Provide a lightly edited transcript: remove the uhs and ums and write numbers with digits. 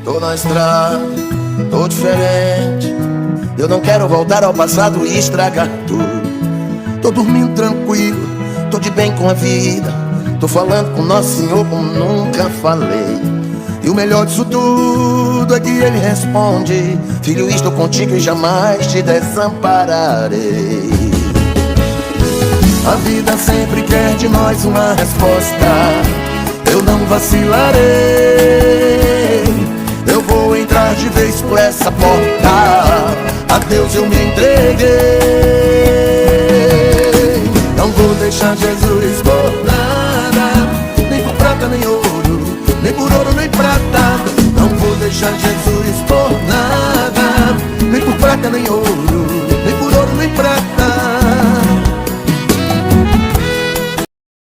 Tô na estrada, tô diferente. Eu não quero voltar ao passado e estragar tudo. Tô dormindo tranquilo, tô de bem com a vida. Tô falando com Nosso Senhor como nunca falei. E o melhor disso tudo é que Ele responde: filho, estou contigo e jamais te desampararei. A vida sempre quer de nós uma resposta. Eu não vacilarei. Eu vou entrar de vez por essa porta. A Deus eu me entreguei. Não vou deixar Jesus por nada, nem por prata nem ouro, nem por ouro nem prata. Não vou deixar Jesus por nada, nem por prata nem ouro,